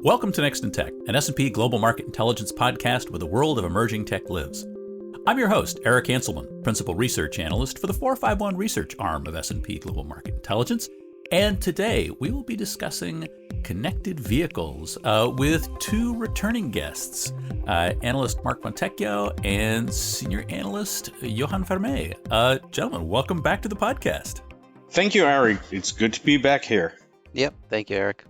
Welcome to Next in Tech, an S&P Global Market Intelligence podcast where the world of emerging tech lives. I'm your host, Eric Hanselman, Principal Research Analyst for the 451 Research arm of S&P Global Market Intelligence. And today we will be discussing connected vehicles with two returning guests, analyst Mark Fontecchio and senior analyst Johan Vermij. Gentlemen, welcome back to the podcast. Thank you, Eric. It's good to be back here. Yep. Thank you, Eric.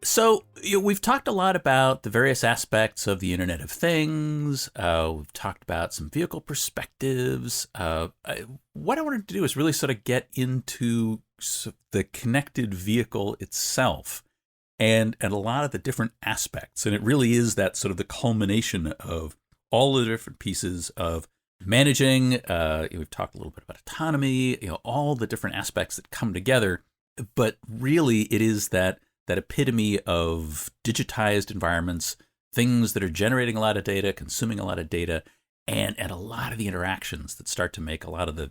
So we've talked a lot about the various aspects of the Internet of Things. We've talked about some vehicle perspectives. What I wanted to do is really sort of get into the connected vehicle itself and a lot of the different aspects. And it really is that sort of the culmination of all the different pieces of managing. We've talked a little bit about autonomy, all the different aspects that come together. But really, it is that epitome of digitized environments, things that are generating a lot of data, consuming a lot of data, and a lot of the interactions that start to make a lot of the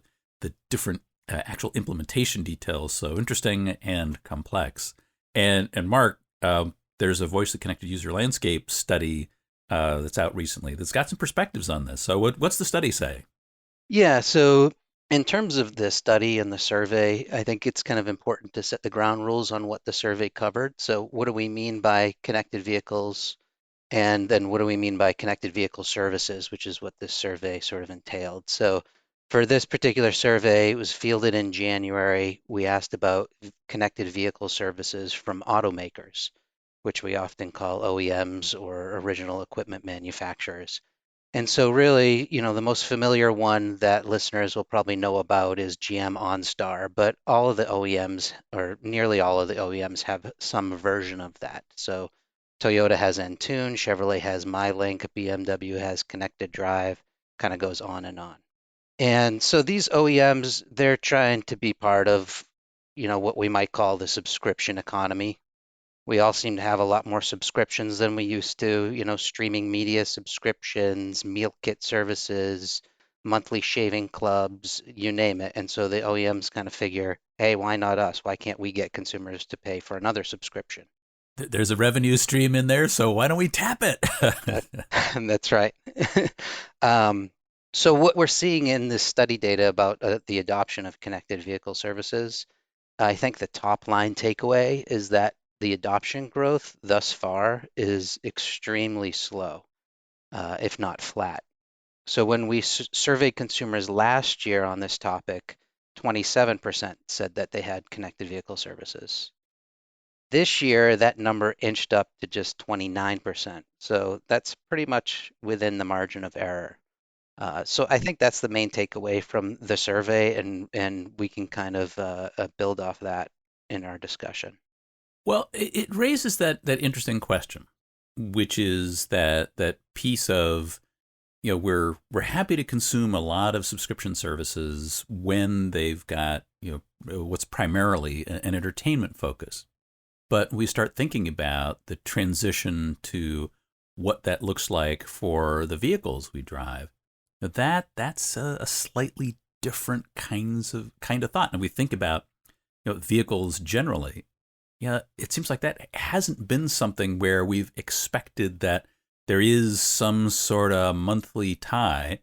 different actual implementation details so interesting and complex. And Mark, there's a Voice of Connected User Landscape study that's out recently that's got some perspectives on this. So what's the study say? Yeah, so in terms of the study and the survey, I think it's kind of important to set the ground rules on what the survey covered. So what do we mean by connected vehicles? And then what do we mean by connected vehicle services, which is what this survey sort of entailed. So for this particular survey, it was fielded in January. We asked about connected vehicle services from automakers, which we often call OEMs or original equipment manufacturers. And so really, the most familiar one that listeners will probably know about is GM OnStar, but all of the OEMs, or nearly all of the OEMs, have some version of that. So Toyota has Entune, Chevrolet has MyLink, BMW has Connected Drive, kind of goes on and on. And so these OEMs, they're trying to be part of, what we might call the subscription economy. We all seem to have a lot more subscriptions than we used to, streaming media subscriptions, meal kit services, monthly shaving clubs, you name it. And so the OEMs kind of figure, hey, why not us? Why can't we get consumers to pay for another subscription? There's a revenue stream in there, so why don't we tap it? That's right. So what we're seeing in this study data about the adoption of connected vehicle services, I think the top line takeaway is that the adoption growth thus far is extremely slow, if not flat. So when we surveyed consumers last year on this topic, 27% said that they had connected vehicle services. This year, that number inched up to just 29%. So that's pretty much within the margin of error. So I think that's the main takeaway from the survey, and we can kind of build off that in our discussion. Well, it raises that interesting question, which is that piece of, we're happy to consume a lot of subscription services when they've got, what's primarily an entertainment focus. But we start thinking about the transition to what that looks like for the vehicles we drive. That's a slightly different kind of thought. And we think about, vehicles generally. It seems like that hasn't been something where we've expected that there is some sort of monthly tie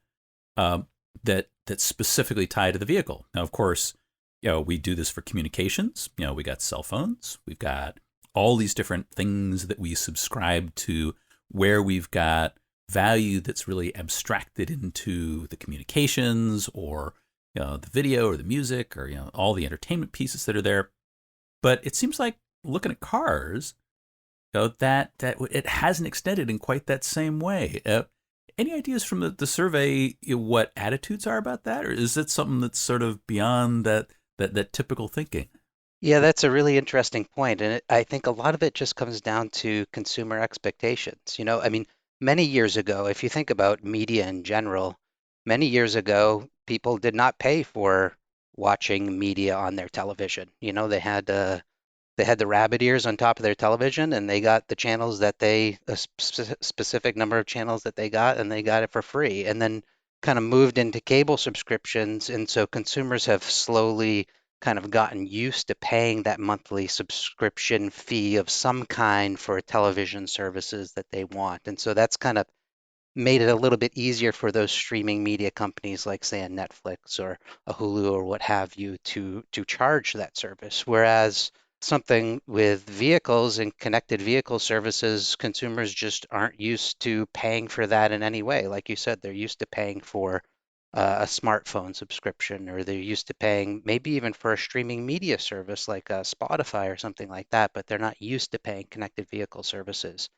that's specifically tied to the vehicle. Now, of course, we do this for communications. We got cell phones. We've got all these different things that we subscribe to where we've got value that's really abstracted into the communications or the video or the music or all the entertainment pieces that are there. But it seems like looking at cars, that it hasn't extended in quite that same way. Any ideas from the survey what attitudes are about that, or is it something that's sort of beyond that typical thinking? Yeah, that's a really interesting point, and I think a lot of it just comes down to consumer expectations. Many years ago, if you think about media in general, many years ago, people did not pay for watching media on their television. They had the rabbit ears on top of their television, and they got the channels that a specific number of channels that they got, and they got it for free. And then kind of moved into cable subscriptions, and so consumers have slowly kind of gotten used to paying that monthly subscription fee of some kind for television services that they want. And so that's kind of made it a little bit easier for those streaming media companies like say a Netflix or a Hulu or what have you to charge that service. Whereas something with vehicles and connected vehicle services, consumers just aren't used to paying for that in any way. Like you said, they're used to paying for a smartphone subscription, or they're used to paying maybe even for a streaming media service like Spotify or something like that, but they're not used to paying connected vehicle services.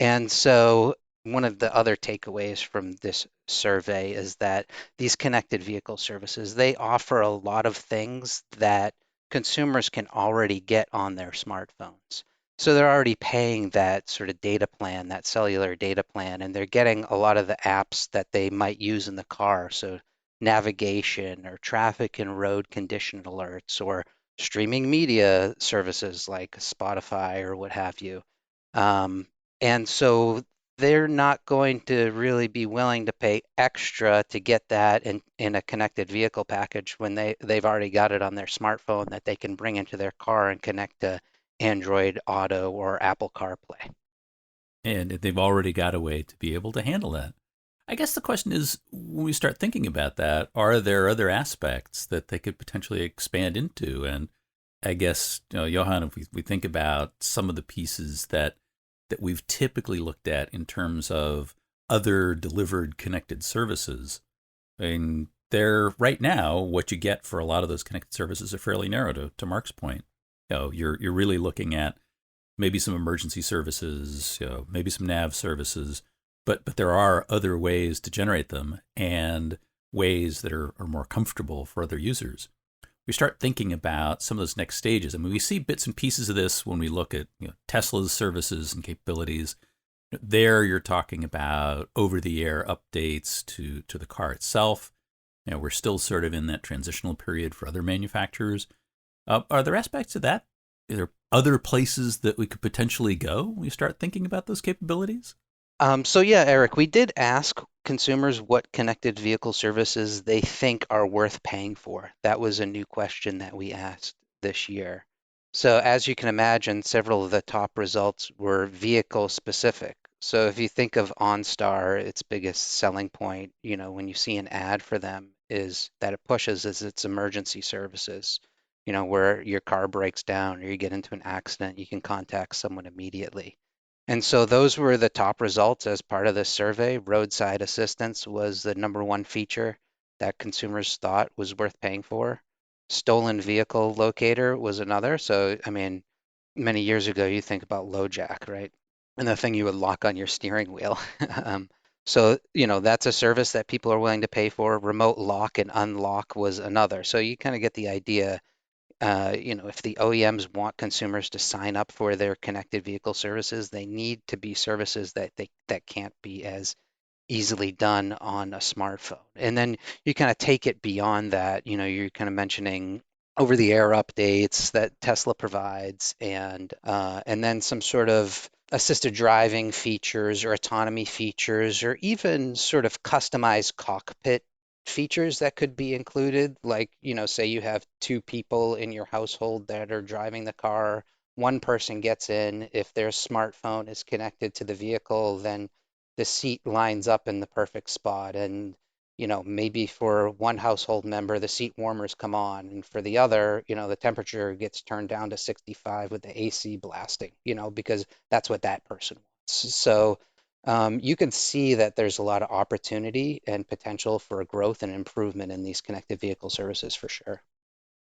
And so one of the other takeaways from this survey is that these connected vehicle services, they offer a lot of things that consumers can already get on their smartphones. So they're already paying that sort of data plan, that cellular data plan, and they're getting a lot of the apps that they might use in the car. So navigation or traffic and road condition alerts or streaming media services like Spotify or what have you. Um, and so they're not going to really be willing to pay extra to get that in a connected vehicle package when they've already got it on their smartphone that they can bring into their car and connect to Android Auto or Apple CarPlay. And they've already got a way to be able to handle that. I guess the question is, when we start thinking about that, are there other aspects that they could potentially expand into? And I guess, Johan, if we think about some of the pieces that we've typically looked at in terms of other delivered connected services, I mean, they're right now, what you get for a lot of those connected services are fairly narrow to Mark's point. You're really looking at maybe some emergency services, maybe some nav services, but there are other ways to generate them and ways that are more comfortable for other users. We start thinking about some of those next stages. I mean, we see bits and pieces of this when we look at Tesla's services and capabilities. There, you're talking about over-the-air updates to the car itself. We're still sort of in that transitional period for other manufacturers. Are there aspects of that? Are there other places that we could potentially go when we start thinking about those capabilities? So yeah, Eric, we did ask consumers what connected vehicle services they think are worth paying for. That was a new question that we asked this year. So as you can imagine, several of the top results were vehicle specific. So if you think of OnStar, its biggest selling point, when you see an ad for them is that it pushes is its emergency services, where your car breaks down or you get into an accident, you can contact someone immediately. And so those were the top results as part of this survey. Roadside assistance was the number one feature that consumers thought was worth paying for. Stolen vehicle locator was another. So, I mean, many years ago, you think about LoJack, right? And the thing you would lock on your steering wheel. So, that's a service that people are willing to pay for. Remote lock and unlock was another. So you kind of get the idea. If the OEMs want consumers to sign up for their connected vehicle services, they need to be services that can't be as easily done on a smartphone. And then you kind of take it beyond that. You're kind of mentioning over-the-air updates that Tesla provides, and then some sort of assisted driving features or autonomy features, or even sort of customized cockpit features that could be included. Like, say you have two people in your household that are driving the car. One person gets in. If their smartphone is connected to the vehicle, then the seat lines up in the perfect spot. And, maybe for one household member, the seat warmers come on. And for the other, the temperature gets turned down to 65 with the AC blasting, because that's what that person wants. So you can see that there's a lot of opportunity and potential for growth and improvement in these connected vehicle services for sure.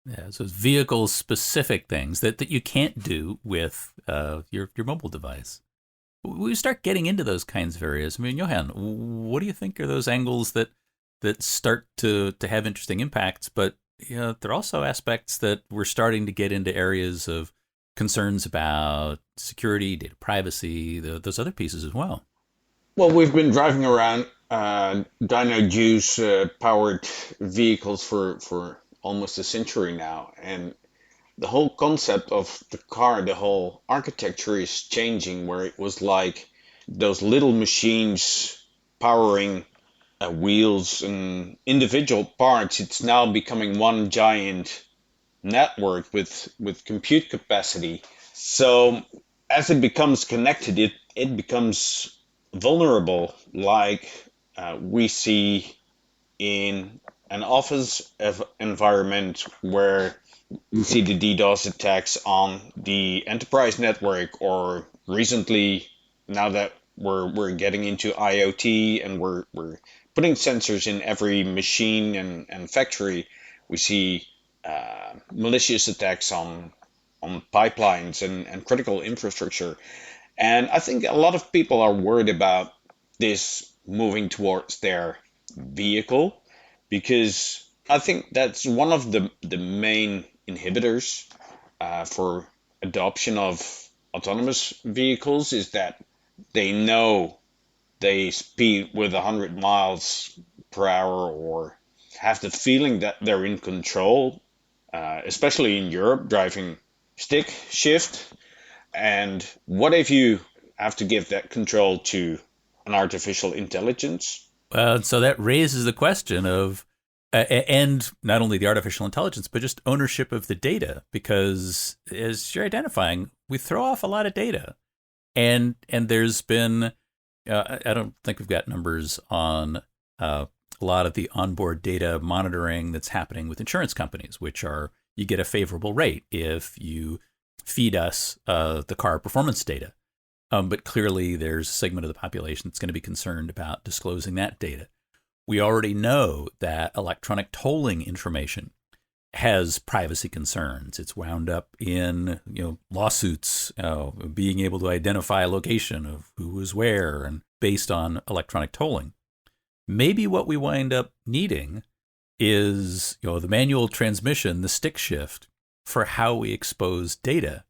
Yeah, so it's vehicle specific things that you can't do with your mobile device. We start getting into those kinds of areas. I mean, Johan, what do you think are those angles that start to have interesting impacts? But there are also aspects that we're starting to get into areas of concerns about security, data privacy, those other pieces as well. Well, we've been driving around dyno juice powered vehicles for almost a century now, and the whole concept of the car, the whole architecture is changing, where it was like those little machines powering wheels and individual parts. It's now becoming one giant network with compute capacity. So as it becomes connected, it becomes vulnerable, like we see in an office environment where you see the DDoS attacks on the enterprise network, or recently, now that we're getting into IoT and we're putting sensors in every machine and factory, we see malicious attacks on pipelines and critical infrastructure. And I think a lot of people are worried about this moving towards their vehicle, because I think that's one of the main inhibitors for adoption of autonomous vehicles, is that they know they speed with 100 miles per hour, or have the feeling that they're in control, especially in Europe, driving stick shift. And what if you have to give that control to an artificial intelligence? So that raises the question of, and not only the artificial intelligence, but just ownership of the data, because as you're identifying, we throw off a lot of data, and there's been, I don't think we've got numbers on a lot of the onboard data monitoring that's happening with insurance companies, which are, you get a favorable rate if you feed us the car performance data. But clearly, there's a segment of the population that's going to be concerned about disclosing that data. We already know that electronic tolling information has privacy concerns. It's wound up in lawsuits, being able to identify a location of who was where, and based on electronic tolling. Maybe what we wind up needing is the manual transmission, the stick shift, for how we expose data.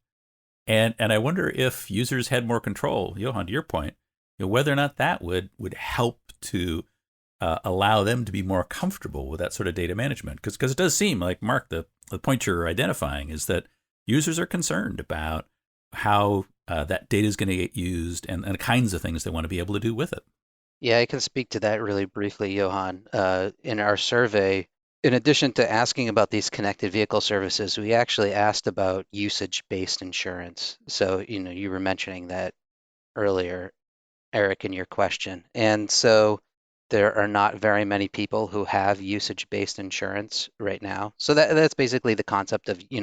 And I wonder if users had more control, Johan, to your point, whether or not that would help to allow them to be more comfortable with that sort of data management. Because it does seem like, Mark, the point you're identifying is that users are concerned about how that data is going to get used, and the kinds of things they want to be able to do with it. Yeah, I can speak to that really briefly, Johan. In our survey, in addition to asking about these connected vehicle services, we actually asked about usage-based insurance. So, you were mentioning that earlier, Eric, in your question. And so there are not very many people who have usage-based insurance right now. So that's basically the concept of, you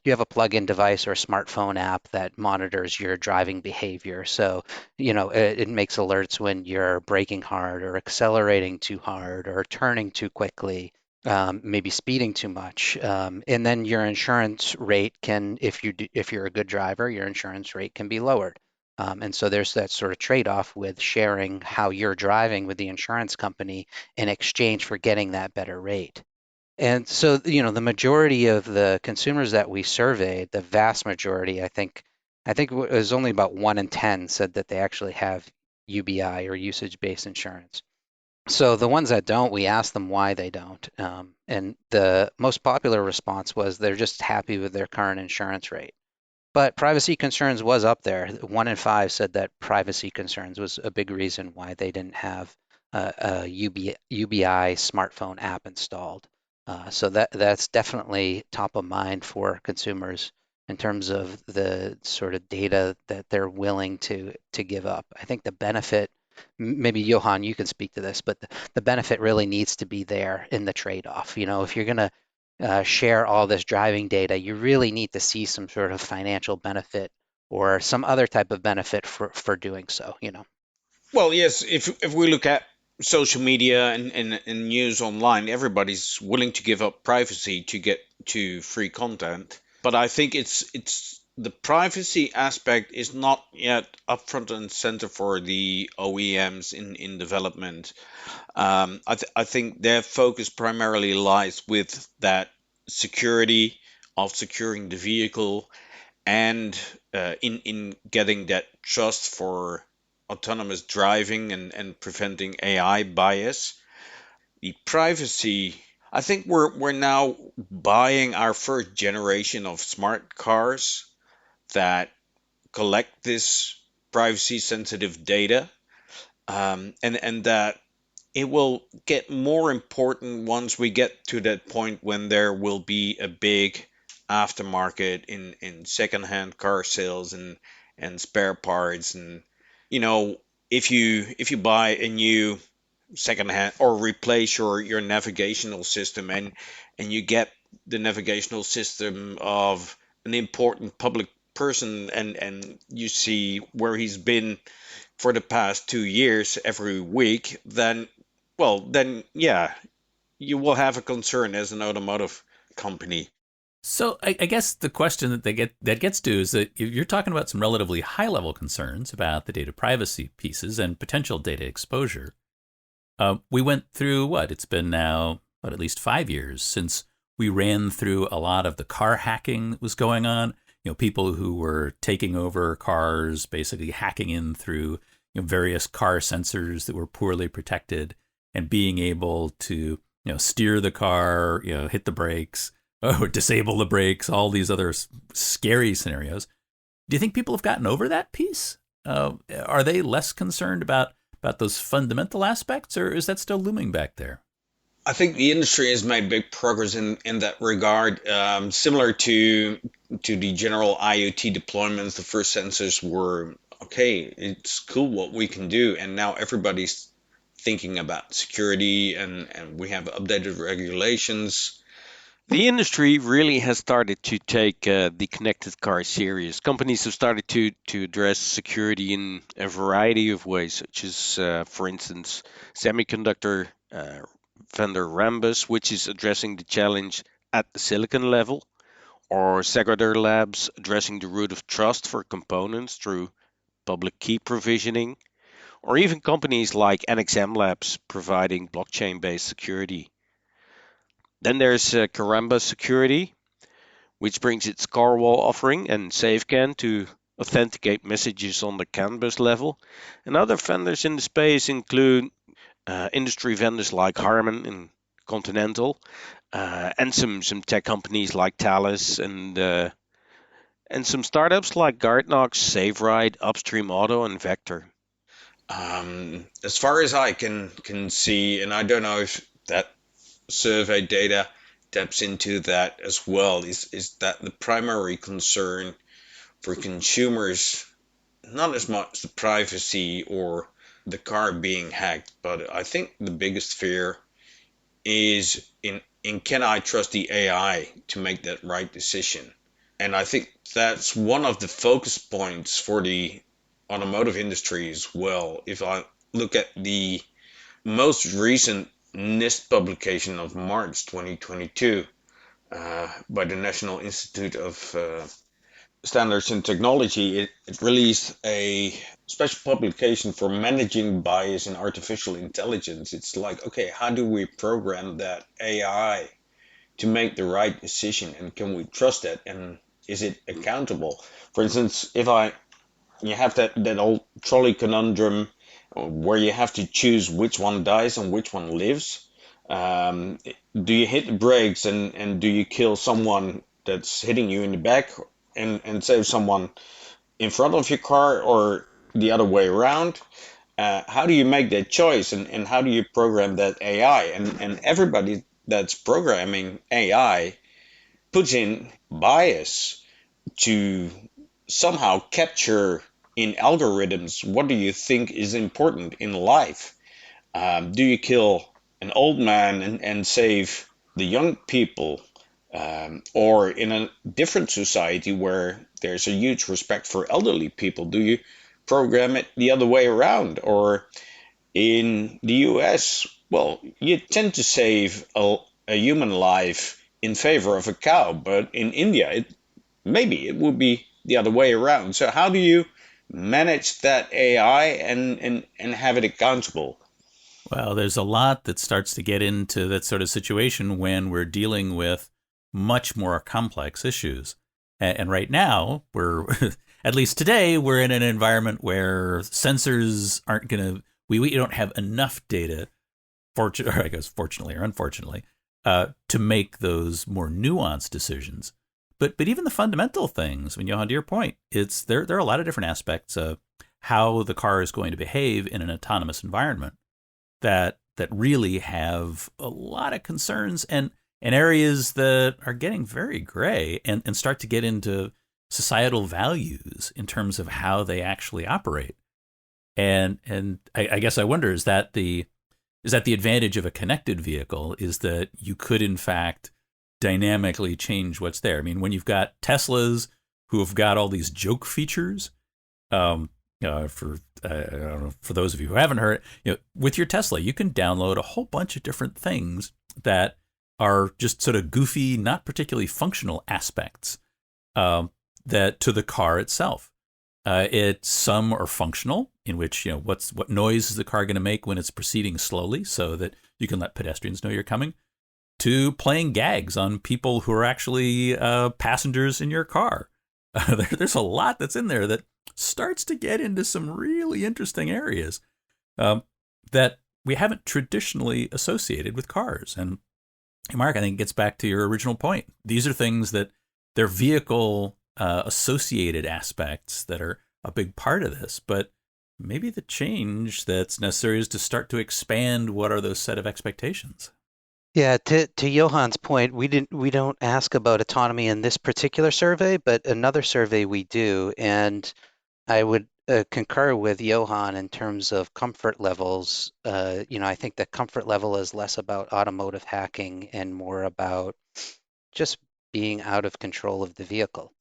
have a plug-in device or a smartphone app that monitors your driving behavior. So, it makes alerts when you're braking hard or accelerating too hard or turning too quickly. Maybe speeding too much, and then your insurance rate can, if you're a good driver, your insurance rate can be lowered. And so there's that sort of trade-off with sharing how you're driving with the insurance company in exchange for getting that better rate. And so, the majority of the consumers that we surveyed, the vast majority, I think it was only about 1 in 10 said that they actually have UBI, or usage-based insurance. So the ones that don't, we asked them why they don't. And the most popular response was they're just happy with their current insurance rate. But privacy concerns was up there. 1 in 5 said that privacy concerns was a big reason why they didn't have a UBI smartphone app installed. So that's definitely top of mind for consumers in terms of the sort of data that they're willing to give up. I think the benefit, maybe Johan, you can speak to this, but the benefit really needs to be there in the trade-off. If you're going to share all this driving data, you really need to see some sort of financial benefit or some other type of benefit for doing so. Well, yes, if we look at social media and news online, everybody's willing to give up privacy to get to free content. But I think it's the privacy aspect is not yet upfront and center for the OEMs in development. I think their focus primarily lies with that security of securing the vehicle, and in getting that trust for autonomous driving and preventing AI bias. The privacy, I think we're now buying our first generation of smart cars that collect this privacy sensitive data, and that it will get more important once we get to that point when there will be a big aftermarket, in secondhand car sales and spare parts. And you know, if you buy a new secondhand or replace your navigational system, and you get the navigational system of an important public person, and you see where he's been for the past 2 years every week, then well, then yeah, you will have a concern as an automotive company. So I guess the question that gets to is that you're talking about some relatively high level concerns about the data privacy pieces and potential data exposure. We went through what? It's been now at least 5 years since we ran through a lot of the car hacking that was going on. People who were taking over cars, basically hacking in through various car sensors that were poorly protected, and being able to steer the car, hit the brakes, disable the brakes, all these other scary scenarios. Do you think people have gotten over that piece? Are they less concerned about those fundamental aspects, or is that still looming back there? I think the industry has made big progress in that regard. Similar to the general IoT deployments, the first sensors were okay. It's cool what we can do, and now everybody's thinking about security, and we have updated regulations. The industry really has started to take the connected car serious. Companies have started to address security in a variety of ways, such as, for instance, semiconductor vendor Rambus, which is addressing the challenge at the silicon level, or Segregator Labs addressing the root of trust for components through public key provisioning, or even companies like NXM Labs providing blockchain-based security. Then there's Caramba Security, which brings its Carwall offering and SafeCAN to authenticate messages on the CAN bus level. And other vendors in the space include industry vendors like Harman and Continental, and some tech companies like Thales, and some startups like Guardnox, SaveRide, Upstream Auto, and Vector. As far as I can see, and I don't know if that survey data taps into that as well, is that the primary concern for consumers, not as much the privacy or the car being hacked, but I think the biggest fear is in can I trust the AI to make that right decision? And I think that's one of the focus points for the automotive industry as well. If I look at the most recent NIST publication of March 2022 by the National Institute of Standards and Technology, it released a special publication for managing bias in artificial intelligence. It's like, okay, how do we program that AI to make the right decision, and can we trust it, and is it accountable? For instance, if you have that old trolley conundrum where you have to choose which one dies and which one lives. Do you hit the brakes, and do you kill someone that's hitting you in the back and save someone in front of your car, or the other way around? How do you make that choice, and how do you program that AI? And everybody that's programming AI puts in bias to somehow capture in algorithms what do you think is important in life. Do you kill an old man and save the young people? Or in a different society where there's a huge respect for elderly people, do you program it the other way around? Or in the US, well, you tend to save a human life in favor of a cow, but in India, maybe it would be the other way around. So how do you manage that AI and have it accountable? Well, there's a lot that starts to get into that sort of situation when we're dealing with much more complex issues. And right now, at least today, we're in an environment where sensors aren't going to, we don't have enough data, fortunately or unfortunately, to make those more nuanced decisions. But even the fundamental things, Johan, to your point, there are a lot of different aspects of how the car is going to behave in an autonomous environment that really have a lot of concerns. And and areas that are getting very gray and start to get into societal values in terms of how they actually operate. And I guess I wonder, is that the advantage of a connected vehicle, is that you could in fact dynamically change what's there. I mean, when you've got Teslas who have got all these joke features, for I don't know, for those of you who haven't heard it, with your Tesla, you can download a whole bunch of different things that are just sort of goofy, not particularly functional aspects that to the car itself. Some are functional, in which what noise is the car going to make when it's proceeding slowly, so that you can let pedestrians know you're coming. To playing gags on people who are actually passengers in your car. There's a lot that's in there that starts to get into some really interesting areas that we haven't traditionally associated with cars. And Mark, I think it gets back to your original point. These are things that they're vehicle associated aspects that are a big part of this, but maybe the change that's necessary is to start to expand what are those set of expectations. Yeah, to Johan's point, we don't ask about autonomy in this particular survey, but another survey we do, and I would concur with Johan in terms of comfort levels. I think the comfort level is less about automotive hacking and more about just being out of control of the vehicle.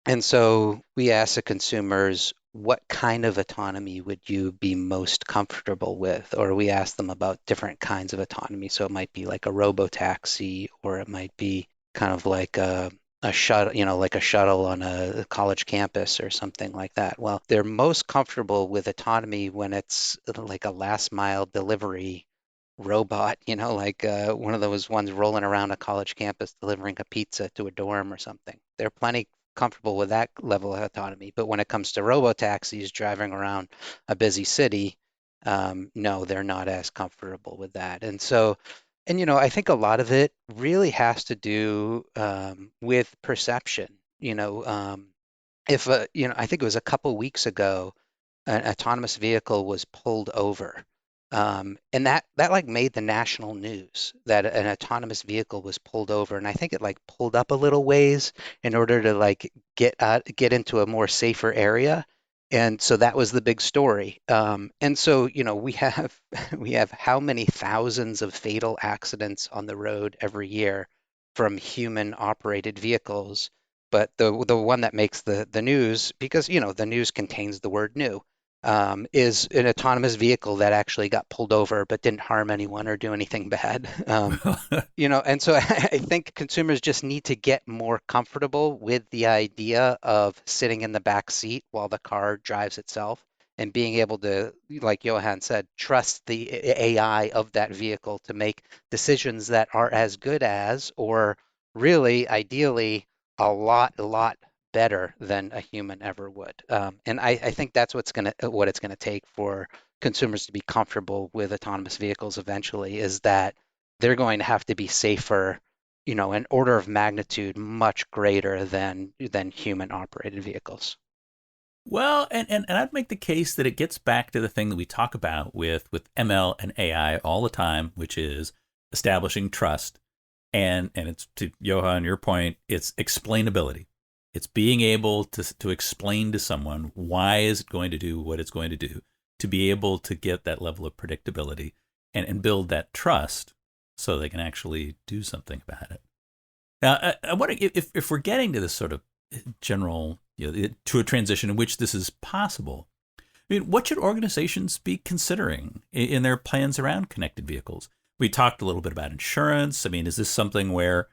And so we ask the consumers, what kind of autonomy would you be most comfortable with? Or we ask them about different kinds of autonomy. So it might be like a robo-taxi, or it might be kind of like a shuttle, like a shuttle on a college campus or something like that. Well, they're most comfortable with autonomy when it's like a last mile delivery robot, like one of those ones rolling around a college campus delivering a pizza to a dorm or something. They're plenty comfortable with that level of autonomy. But when it comes to robo-taxis driving around a busy city, no, they're not as comfortable with that. And so, I think a lot of it really has to do with perception. If I think it was a couple weeks ago, an autonomous vehicle was pulled over. And that like made the national news that an autonomous vehicle was pulled over. And I think it like pulled up a little ways in order to like get into a more safer area. And so that was the big story. And so, we have we have how many thousands of fatal accidents on the road every year from human operated vehicles. But the one that makes the news, because the news contains the word new, is an autonomous vehicle that actually got pulled over but didn't harm anyone or do anything bad. And so I think consumers just need to get more comfortable with the idea of sitting in the back seat while the car drives itself and being able to, like Johan said, trust the AI of that vehicle to make decisions that are as good as, or really ideally, a lot better than a human ever would. And I think that's what it's gonna take for consumers to be comfortable with autonomous vehicles eventually, is that they're going to have to be safer, an order of magnitude much greater than human operated vehicles. Well, and I'd make the case that it gets back to the thing that we talk about with ML and AI all the time, which is establishing trust. And it's, to Johan, your point, it's explainability. It's being able to explain to someone why is it going to do what it's going to do, to be able to get that level of predictability and build that trust so they can actually do something about it. Now, I wonder if we're getting to this sort of general, to a transition in which this is possible. I mean, what should organizations be considering in their plans around connected vehicles? We talked a little bit about insurance. I mean, is this something where,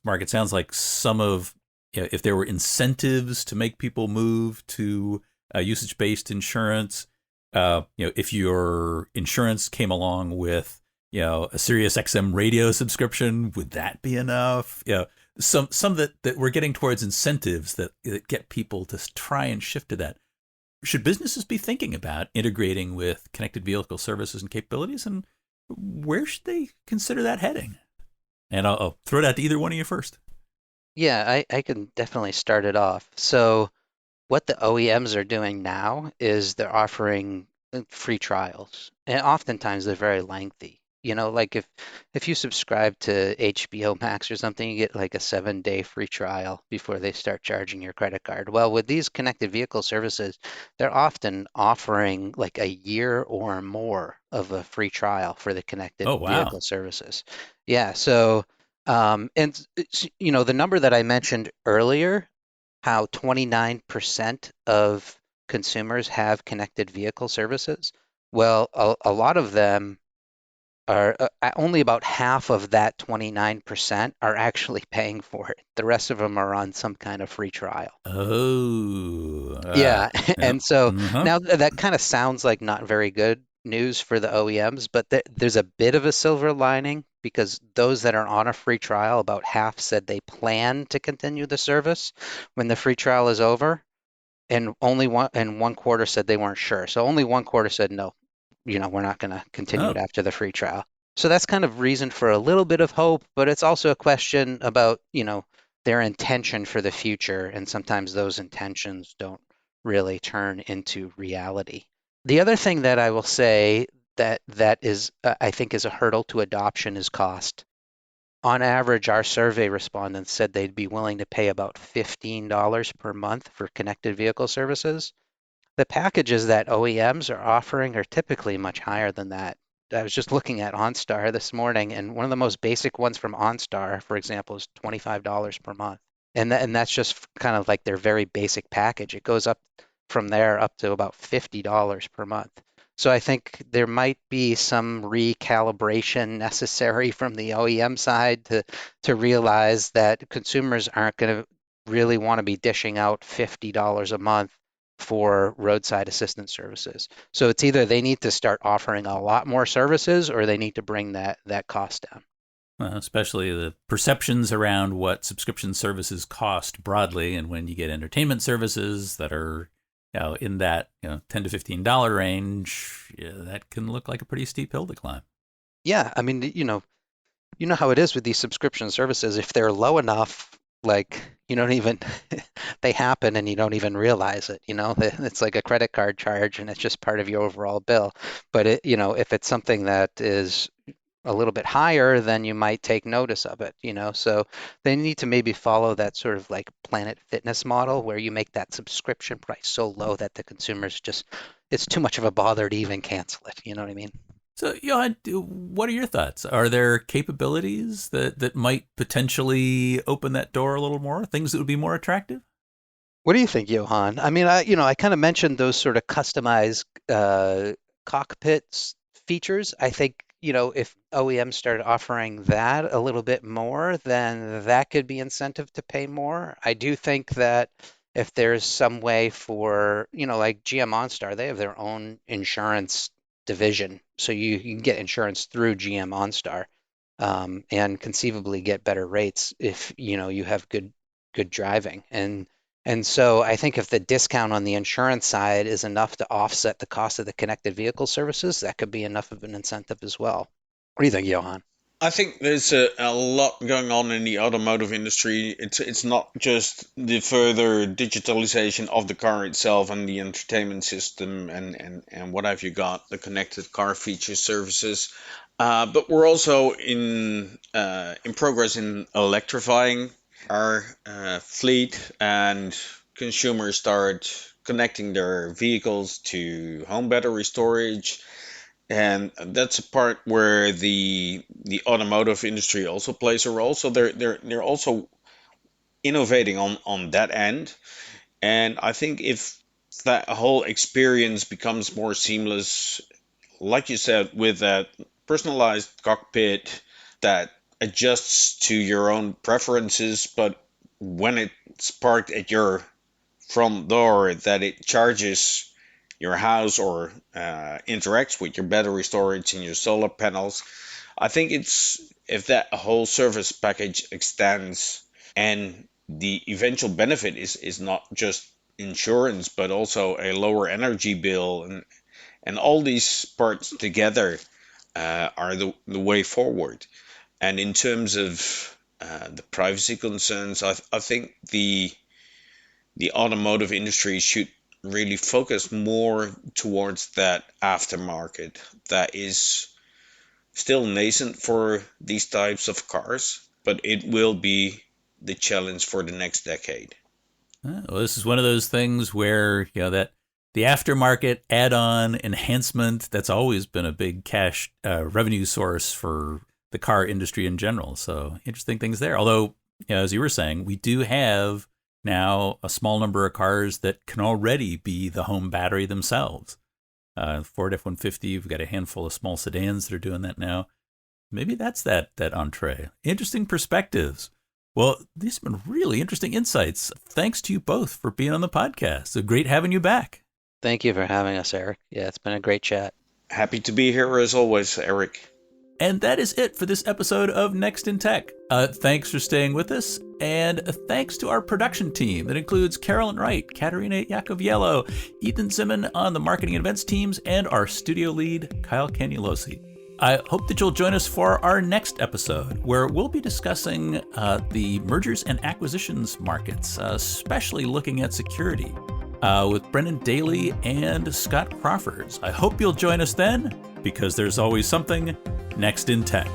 Mark, it sounds like some of, if there were incentives to make people move to usage-based insurance, if your insurance came along with, a Sirius XM radio subscription, would that be enough? Some that we're getting towards incentives that get people to try and shift to that. Should businesses be thinking about integrating with connected vehicle services and capabilities, and where should they consider that heading? And I'll throw it out to either one of you first. Yeah, I can definitely start it off. So what the OEMs are doing now is they're offering free trials, and oftentimes they're very lengthy. Like if you subscribe to HBO Max or something, you get like a 7-day free trial before they start charging your credit card. Well, with these connected vehicle services, they're often offering like a year or more of a free trial for the connected Oh, wow. vehicle services. Yeah, so and the number that I mentioned earlier, how 29% of consumers have connected vehicle services. Well, a lot of them are only about half of that 29% are actually paying for it. The rest of them are on some kind of free trial. Oh, Yeah, yep. and so Uh-huh. now that kind of sounds like not very good news for the OEMs, but there's a bit of a silver lining because those that are on a free trial, about half said they plan to continue the service when the free trial is over, and only one quarter said they weren't sure. So only one quarter said no, we're not going to continue it Oh, after the free trial. So that's kind of reason for a little bit of hope, but it's also a question about, their intention for the future, and sometimes those intentions don't really turn into reality. The other thing that I will say that is, I think, is a hurdle to adoption is cost. On average, our survey respondents said they'd be willing to pay about $15 per month for connected vehicle services. The packages that OEMs are offering are typically much higher than that. I was just looking at OnStar this morning, and one of the most basic ones from OnStar, for example, is $25 per month. And that's just kind of like their very basic package. It goes up from there up to about $50 per month. So I think there might be some recalibration necessary from the OEM side to realize that consumers aren't going to really want to be dishing out $50 a month for roadside assistance services. So it's either they need to start offering a lot more services or they need to bring that cost down. especially the perceptions around what subscription services cost broadly, and when you get entertainment services that are in that $10 to $15 range, that can look like a pretty steep hill to climb. Yeah, I mean, you know how it is with these subscription services. If they're low enough, like you don't even they happen and you don't even realize it. It's like a credit card charge and it's just part of your overall bill. But if it's something that is a little bit higher, then you might take notice of it. So they need to maybe follow that sort of like Planet Fitness model where you make that subscription price so low that the consumers just, it's too much of a bother to even cancel it. You know what I mean? So, Johan, what are your thoughts? Are there capabilities that might potentially open that door a little more? Things that would be more attractive? What do you think, Johan? I mean, I kind of mentioned those sort of customized cockpits features. I think, if OEMs started offering that a little bit more, then that could be incentive to pay more. I do think that if there's some way for, like GM OnStar, they have their own insurance division. So you can get insurance through GM OnStar, and conceivably get better rates if, you have good driving. And so I think if the discount on the insurance side is enough to offset the cost of the connected vehicle services, that could be enough of an incentive as well. What do you think, Johan? I think there's a lot going on in the automotive industry. It's not just the further digitalization of the car itself and the entertainment system and what have you got, the connected car feature services. But we're also in progress in electrifying our fleet, and consumers start connecting their vehicles to home battery storage, and that's a part where the automotive industry also plays a role. So they're also innovating on that end. And I think if that whole experience becomes more seamless, like you said, with that personalized cockpit that adjusts to your own preferences, but when it's parked at your front door, that it charges your house or interacts with your battery storage and your solar panels. I think it's if that whole service package extends, and the eventual benefit is not just insurance but also a lower energy bill, and all these parts together are the way forward. And in terms of the privacy concerns, I think the automotive industry should really focus more towards that aftermarket that is still nascent for these types of cars, but it will be the challenge for the next decade. Well, this is one of those things where, that the aftermarket add-on enhancement, that's always been a big cash revenue source for the car industry in general. So interesting things there. Although, as you were saying, we do have now a small number of cars that can already be the home battery themselves. Ford F-150, we've got a handful of small sedans that are doing that now. Maybe that's that entree. Interesting perspectives. Well, these have been really interesting insights. Thanks to you both for being on the podcast. So great having you back. Thank you for having us, Eric. Yeah, it's been a great chat. Happy to be here as always, Eric. And that is it for this episode of Next in Tech. Thanks for staying with us, and thanks to our production team that includes Carolyn Wright, Katerina Yakoviello, Ethan Zimmon on the marketing and events teams, and our studio lead, Kyle Canulosi. I hope that you'll join us for our next episode, where we'll be discussing the mergers and acquisitions markets, especially looking at security, with Brendan Daly and Scott Crawfords. I hope you'll join us then, because there's always something next in tech.